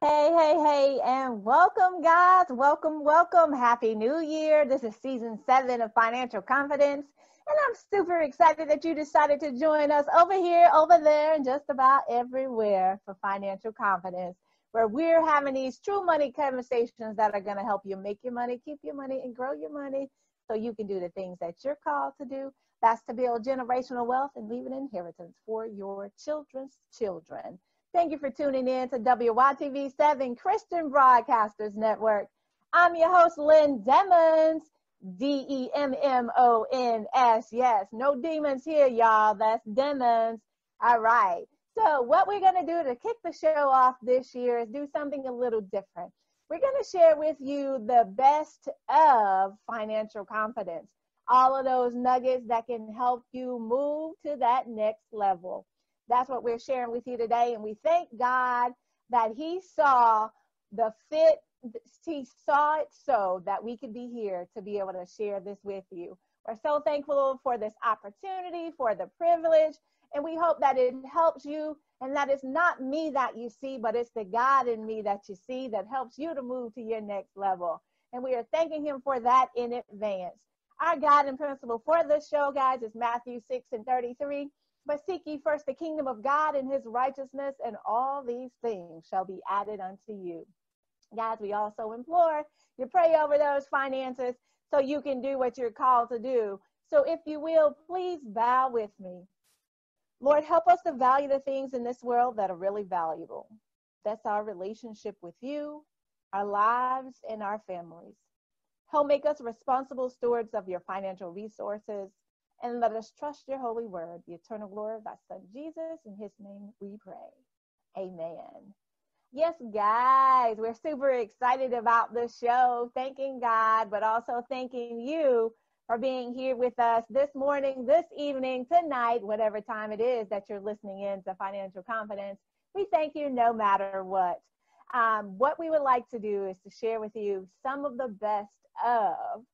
Hey, and welcome, guys. Welcome. Happy New Year. This is season 7 of Financial Confidence, and I'm super excited that you decided to join us over here, over there, and just about everywhere for Financial Confidence, where we're having these true money conversations that are going to help you make your money, keep your money, and grow your money so you can do the things that you're called to do. That's to build generational wealth and leave an inheritance for your children's children. Thank you for tuning in to WYTV 7 Christian Broadcasters Network. I'm your host, Lynn Demmons, Demmons. Yes, no demons here, y'all. That's Demmons. All right. So what we're going to do to kick the show off this year is do something a little different. We're going to share with you the best of financial confidence, all of those nuggets that can help you move to that next level. That's what we're sharing with you today. And we thank God that he saw the fit. He saw it so that we could be here to be able to share this with you. We're so thankful for this opportunity, for the privilege. And we hope that it helps you and that it's not me that you see, but it's the God in me that you see that helps you to move to your next level. And we are thanking him for that in advance. Our guiding principle for this show, guys, is Matthew 6:33. But seek ye first the kingdom of God and his righteousness, and all these things shall be added unto you. Guys, we also implore you pray over those finances so you can do what you're called to do. So if you will, please bow with me. Lord, help us to value the things in this world that are really valuable. That's our relationship with you, our lives, and our families. Help make us responsible stewards of your financial resources. And let us trust your holy word, the eternal glory of thy son, Jesus. In his name we pray. Amen. Yes, guys, we're super excited about this show. Thanking God, but also thanking you for being here with us this morning, this evening, tonight, whatever time it is that you're listening in to Financial Confidence. We thank you no matter what. What we would like to do is to share with you some of the best of.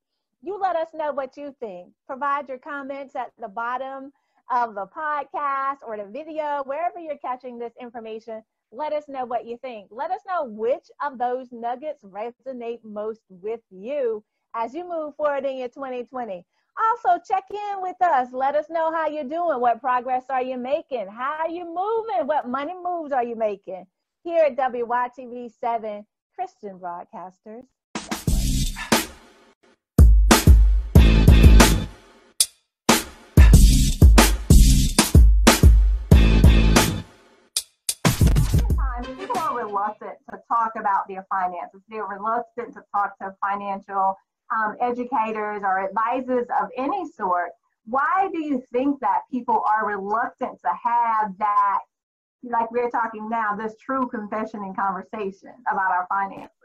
You let us know what you think. Provide your comments at the bottom of the podcast or the video, wherever you're catching this information. Let us know what you think. Let us know which of those nuggets resonate most with you as you move forward in your 2020. Also, check in with us. Let us know how you're doing. What progress are you making? How are you moving? What money moves are you making? Here at WYTV 7 Christian Broadcasters. People are reluctant to talk about their finances. They're reluctant to talk to financial educators or advisors of any sort. Why do you think that people are reluctant to have that, like we're talking now, this true confession and conversation about our finances?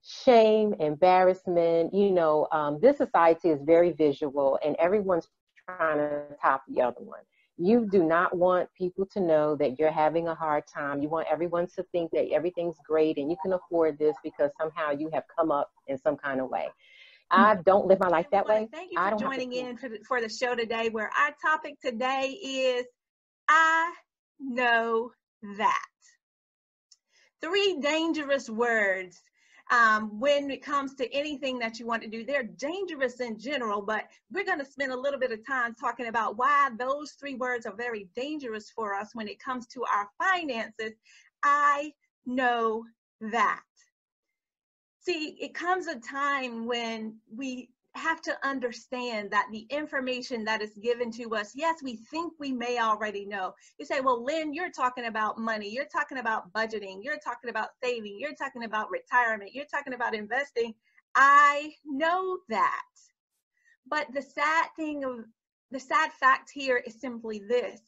Shame, embarrassment. This society is very visual and everyone's trying to top the other one. You do not want people to know that you're having a hard time. You want everyone to think that everything's great and you can afford this because somehow you have come up in some kind of way. I don't live my life that way. Thank you for joining in for the show today, where our topic today is I know that. 3 dangerous words. When it comes to anything that you want to do, they're dangerous in general, but we're going to spend a little bit of time talking about why those 3 words are very dangerous for us when it comes to our finances. I know that. See, it comes a time when we have to understand that the information that is given to us, yes, we think we may already know. You say, well, Lynn, you're talking about money. You're talking about budgeting. You're talking about saving. You're talking about retirement. You're talking about investing. I know that. But the sad fact here is simply this.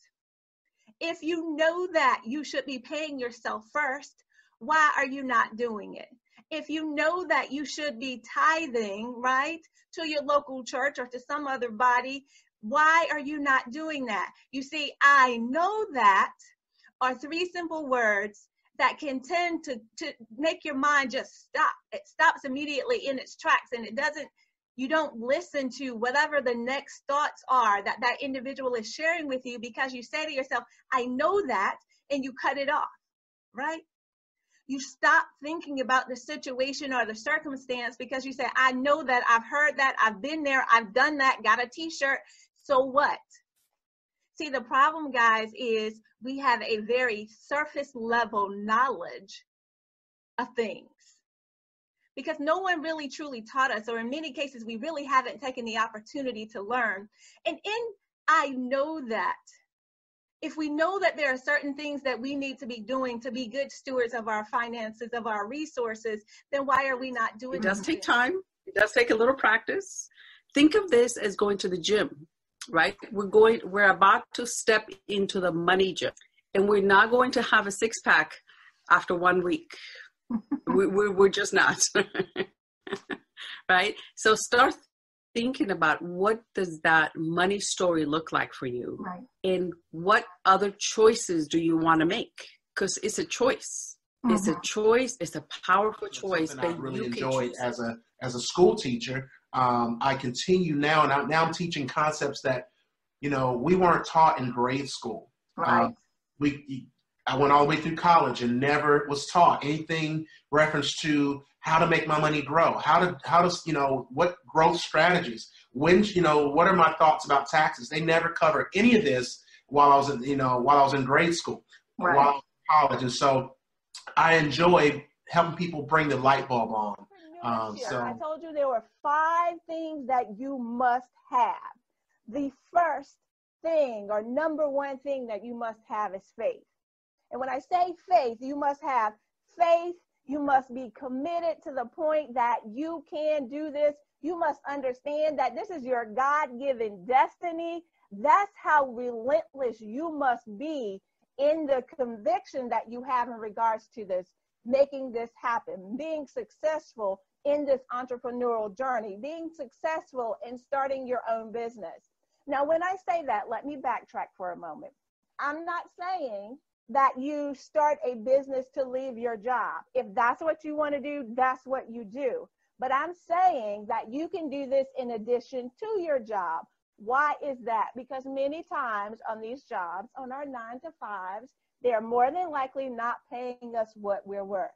If you know that you should be paying yourself first, why are you not doing it? If you know that you should be tithing, right, to your local church or to some other body, why are you not doing that? You see, I know that are 3 simple words that can tend to make your mind just stop. It stops immediately in its tracks, and you don't listen to whatever the next thoughts are that that individual is sharing with you, because you say to yourself, I know that, and you cut it off, right? You stop thinking about the situation or the circumstance because you say, I know that, I've heard that, I've been there, I've done that, got a t-shirt. So what? See, the problem, guys, is we have a very surface level knowledge of things because no one really truly taught us, or in many cases, we really haven't taken the opportunity to learn. And I know that if we know that there are certain things that we need to be doing to be good stewards of our finances, of our resources, then why are we not doing it? It does take time. It does take a little practice. Think of this as going to the gym, right? We're about to step into the money gym, and we're not going to have a six-pack after 1 week. We're just not, right? So start thinking about what does that money story look like for you, right? And what other choices do you want to make? Because it's a choice. Mm-hmm. It's a choice. It's a powerful choice. Something I really enjoyed as a school teacher. I continue now, and I'm teaching concepts that, you know, we weren't taught in grade school. Right. I went all the way through college and never was taught anything reference to how to make my money grow, how to, you know, what growth strategies, when, you know, what are my thoughts about taxes? They never covered any of this while I was in grade school, right, while I was in college. And so I enjoy helping people bring the light bulb on. So I told you there were 5 things that you must have. The first thing, or number one thing that you must have, is faith. And when I say faith, you must have faith. You must be committed to the point that you can do this. You must understand that this is your God-given destiny. That's how relentless you must be in the conviction that you have in regards to this, making this happen, being successful in this entrepreneurial journey, being successful in starting your own business. Now, when I say that, let me backtrack for a moment. I'm not saying that you start a business to leave your job. If that's what you want to do, that's what you do. But I'm saying that you can do this in addition to your job. Why is that? Because many times on these jobs, on our 9-to-5s, they're more than likely not paying us what we're worth,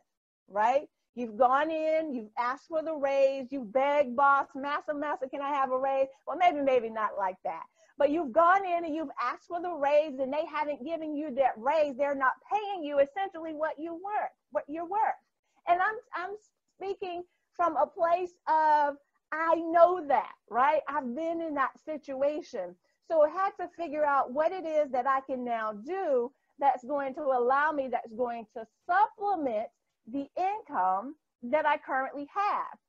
right? You've gone in, you've asked for the raise, you've begged boss, massa, can I have a raise? Well, maybe not like that. But you've gone in and you've asked for the raise and they haven't given you that raise. They're not paying you essentially what you're worth. And I'm speaking from a place of, I know that, right? I've been in that situation. So I had to figure out what it is that I can now do that's going to allow me, that's going to supplement the income that I currently have.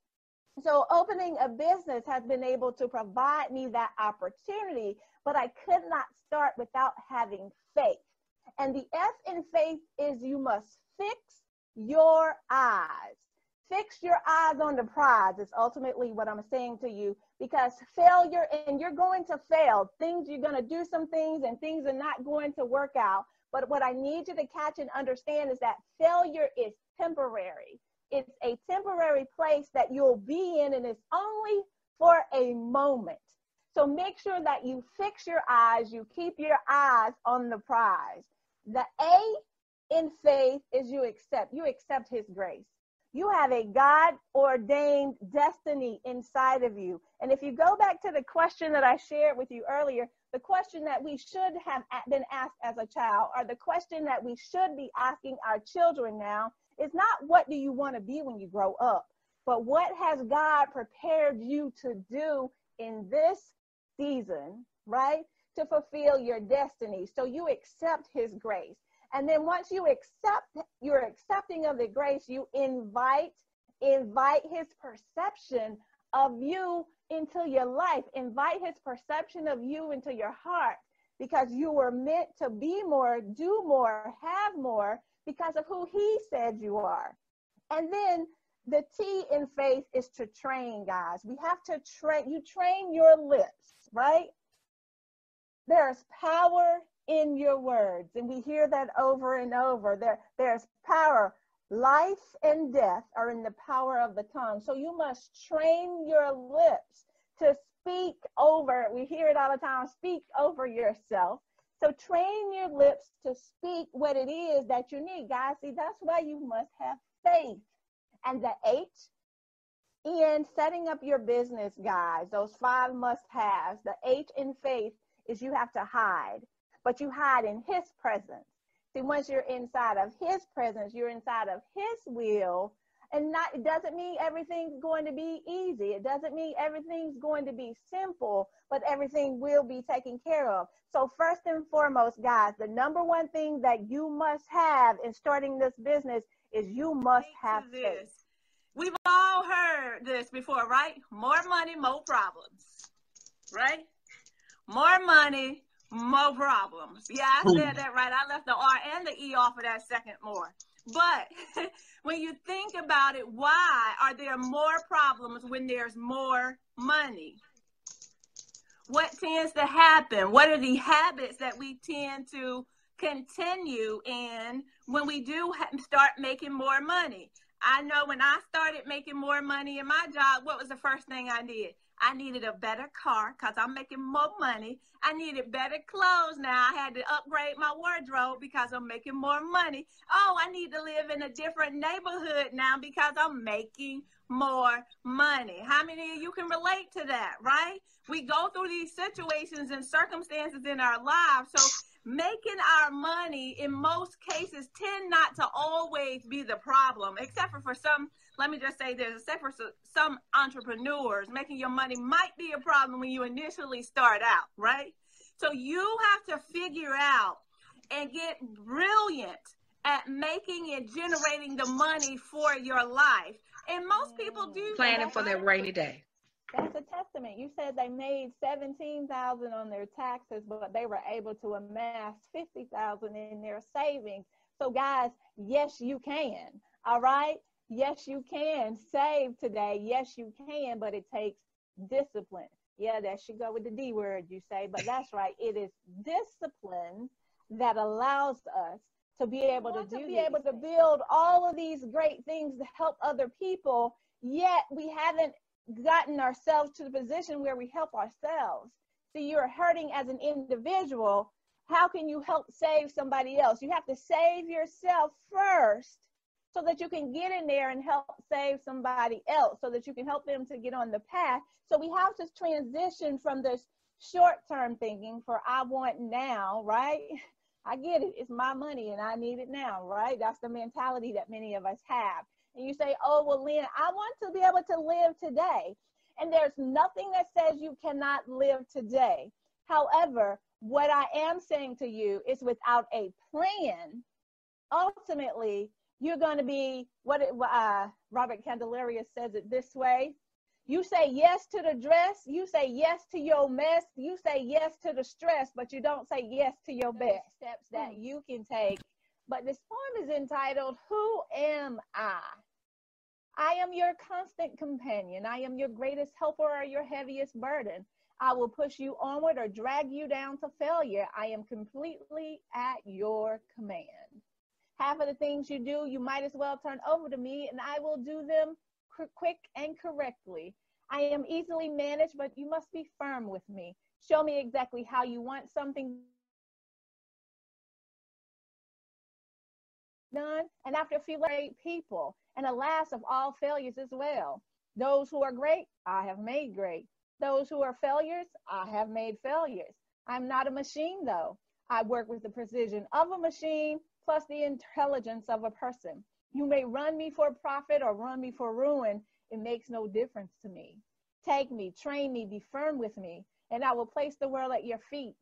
So opening a business has been able to provide me that opportunity, but I could not start without having faith. And the F in faith is you must fix your eyes. Fix your eyes on the prize is ultimately what I'm saying to you, because failure, and you're going to fail. You're going to do some things and things are not going to work out. But what I need you to catch and understand is that failure is temporary. It's a temporary place that you'll be in, and it's only for a moment. So make sure that you fix your eyes, you keep your eyes on the prize. The A in faith is you accept his grace. You have a God-ordained destiny inside of you. And if you go back to the question that I shared with you earlier, the question that we should have been asked as a child, or the question that we should be asking our children now, is not what do you want to be when you grow up, but what has God prepared you to do in this season, right? To fulfill your destiny. So you accept his grace. And then once you're accepting of the grace, you invite his perception of you into your life. Invite his perception of you into your heart, because you were meant to be more, do more, have more, because of who he said you are. And then the T in faith is to train, guys. We have to train. You train your lips, right? There's power in your words, and we hear that over and over. There's power. Life and death are in the power of the tongue. So you must train your lips to speak over. We hear it all the time. Speak over yourself. So train your lips to speak what it is that you need, guys. See, that's why you must have faith. And the H in setting up your business, guys, those 5 must-haves, the H in faith is you have to hide, but you hide in his presence. See, once you're inside of his presence, you're inside of his will. And it doesn't mean everything's going to be easy. It doesn't mean everything's going to be simple, but everything will be taken care of. So first and foremost, guys, the number one thing that you must have in starting this business is you must have faith. We've all heard this before, right? More money, more problems, right? More money, more problems. Yeah, I said that right. I left the R and the E off of that second more. But when you think about it, why are there more problems when there's more money? What tends to happen? What are the habits that we tend to continue in when we do start making more money? I know when I started making more money in my job, what was the first thing I did? I needed a better car because I'm making more money. I needed better clothes now. I had to upgrade my wardrobe because I'm making more money. Oh, I need to live in a different neighborhood now because I'm making more money. How many of you can relate to that, right? We go through these situations and circumstances in our lives. So making our money in most cases tend not to always be the problem, except for some, let me just say this, except for some entrepreneurs, making your money might be a problem when you initially start out, right? So you have to figure out and get brilliant at making and generating the money for your life. And most people do. Planning for their rainy day. That's a testament. You said they made $17,000 on their taxes, but they were able to amass $50,000 in their savings. So guys, yes, you can. All right. Yes, you can save today. Yes, you can, but it takes discipline. Yeah, that should go with the D word, you say, but that's right. It is discipline that allows us to be able to build all of these great things to help other people, yet we haven't gotten ourselves to the position where we help ourselves. So you're hurting as an individual. How can you help save somebody else? You have to save yourself first so that you can get in there and help save somebody else, so that you can help them to get on the path. So we have to transition from this short-term thinking for I want now, right? I get it. It's my money and I need it now, right? That's the mentality that many of us have. And you say, oh, well, Lynn, I want to be able to live today. And there's nothing that says you cannot live today. However, what I am saying to you is without a plan, ultimately, you're going to be Robert Candelaria says it this way. You say yes to the dress. You say yes to your mess. You say yes to the stress, but you don't say yes to your best steps that you can take. But this poem is entitled, Who Am I? I am your constant companion. I am your greatest helper or your heaviest burden. I will push you onward or drag you down to failure. I am completely at your command. Half of the things you do, you might as well turn over to me, and I will do them quick and correctly. I am easily managed, but you must be firm with me. Show me exactly how you want something done. And after a few great people, and alas, of all failures as well. Those who are great, I have made great. Those who are failures, I have made failures. I'm not a machine, though. I work with the precision of a machine plus the intelligence of a person. You may run me for profit or run me for ruin. It makes no difference to me. Take me, train me, be firm with me, and I will place the world at your feet.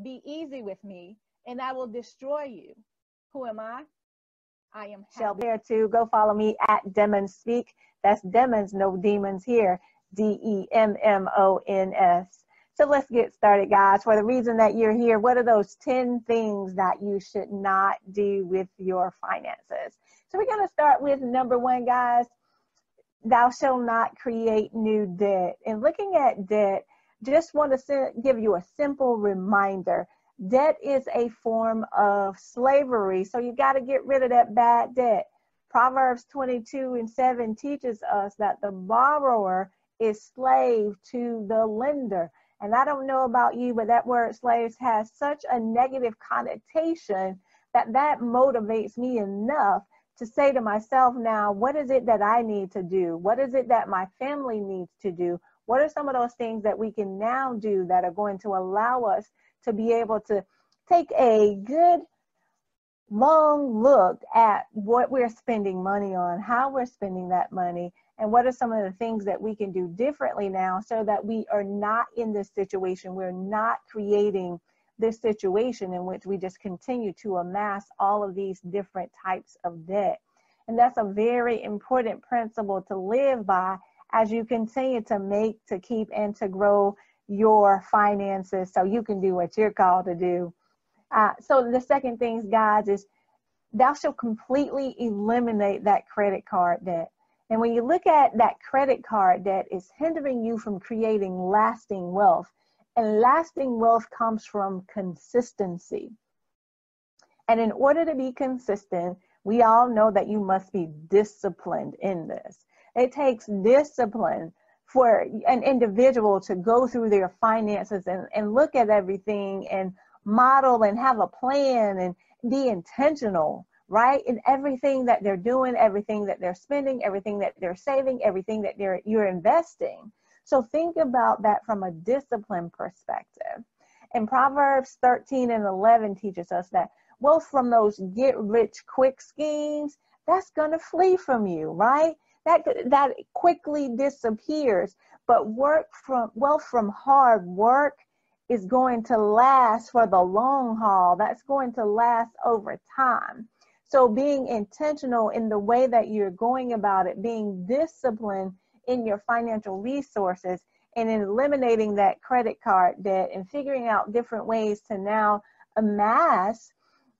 Be easy with me, and I will destroy you. Who am I? I am Shelby. There too. Go follow me at Demmons Speak. That's Demmons, no demons here. Demmons. So let's get started, guys. For the reason that you're here, what are those 10 things that you should not do with your finances? So we're going to start with number 1, guys. Thou shalt not create new debt. And looking at debt, just want to give you a simple reminder. Debt is a form of slavery, so you got to get rid of that bad debt. Proverbs 22:7 teaches us that the borrower is slave to the lender. And I don't know about you, but that word slaves has such a negative connotation that motivates me enough to say to myself now, what is it that I need to do? What is it that my family needs to do? What are some of those things that we can now do that are going to allow us to be able to take a good long look at what we're spending money on, how we're spending that money, and what are some of the things that we can do differently now so that we are not in this situation. We're not creating this situation in which we just continue to amass all of these different types of debt. And that's a very important principle to live by as you continue to make, to keep, and to grow your finances so you can do what you're called to do. So the second thing, guys, is thou shalt completely eliminate that credit card debt. And when you look at that credit card debt, it's hindering you from creating lasting wealth. And lasting wealth comes from consistency. And in order to be consistent, we all know that you must be disciplined in this. It takes discipline for an individual to go through their finances and look at everything and model and have a plan and be intentional, right? In everything that they're doing, everything that they're spending, everything that they're saving, everything that you're investing. So think about that from a discipline perspective. And Proverbs 13:11 teaches us that wealth from those get-rich-quick schemes, that's going to flee from you, right? That quickly disappears. But wealth from hard work is going to last for the long haul. That's going to last over time. So being intentional in the way that you're going about it, being disciplined in your financial resources, and in eliminating that credit card debt and figuring out different ways to now amass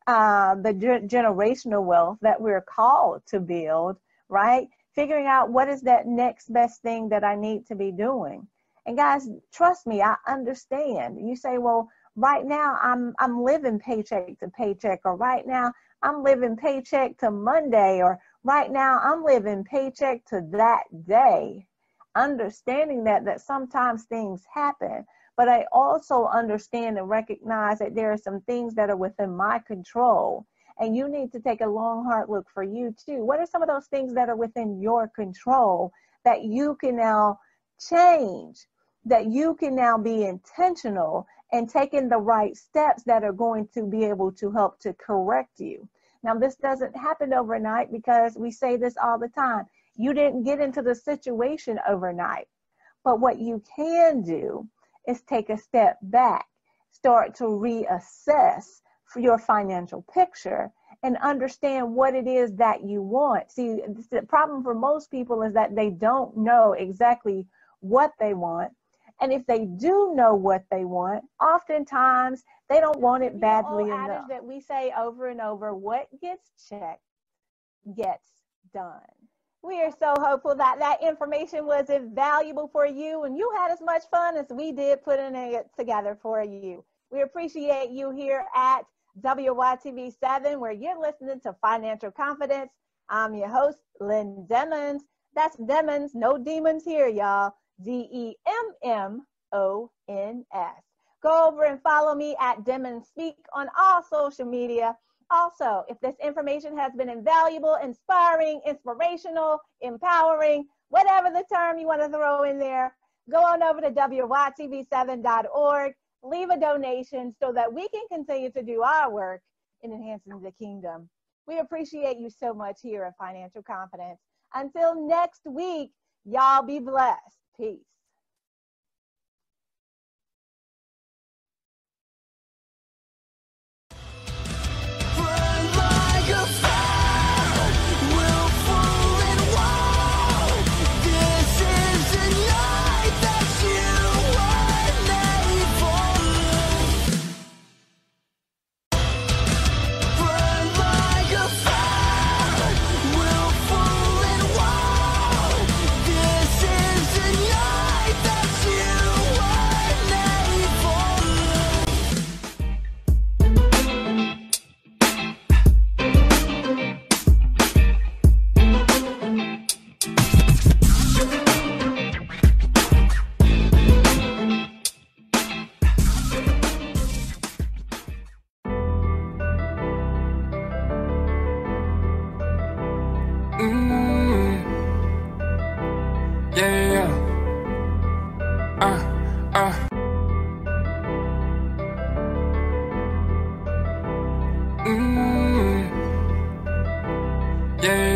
the generational wealth that we're called to build, right? Figuring out what is that next best thing that I need to be doing. And guys, trust me, I understand. You say, well, right now I'm living paycheck to paycheck, or right now I'm living paycheck to Monday, or right now I'm living paycheck to that day. Understanding that sometimes things happen, but I also understand and recognize that there are some things that are within my control. And you need to take a long, hard look for you too. What are some of those things that are within your control that you can now change, that you can now be intentional and taking the right steps that are going to be able to help to correct you? Now, this doesn't happen overnight, because we say this all the time. You didn't get into the situation overnight. But what you can do is take a step back, start to reassess for your financial picture, and understand what it is that you want. See, the problem for most people is that they don't know exactly what they want. And if they do know what they want, oftentimes they don't want it badly enough. Adage that we say over and over, what gets checked gets done. We are so hopeful that that information was valuable for you, and you had as much fun as we did putting it together for you. We appreciate you here at WYTV7, where you're listening to Financial Confidence. I'm your host, Lynn Demmons. That's Demmons, no demons here, y'all. DEMMONS. Go over and follow me at Demmons Speak on all social media. Also, if this information has been invaluable, inspiring, inspirational, empowering, whatever the term you want to throw in there, go on over to WYTV7.org, leave a donation so that we can continue to do our work in enhancing the kingdom. We appreciate you so much here at Financial Confidence. Until next week, y'all be blessed. Peace. Yeah, yeah. Mm. Yeah,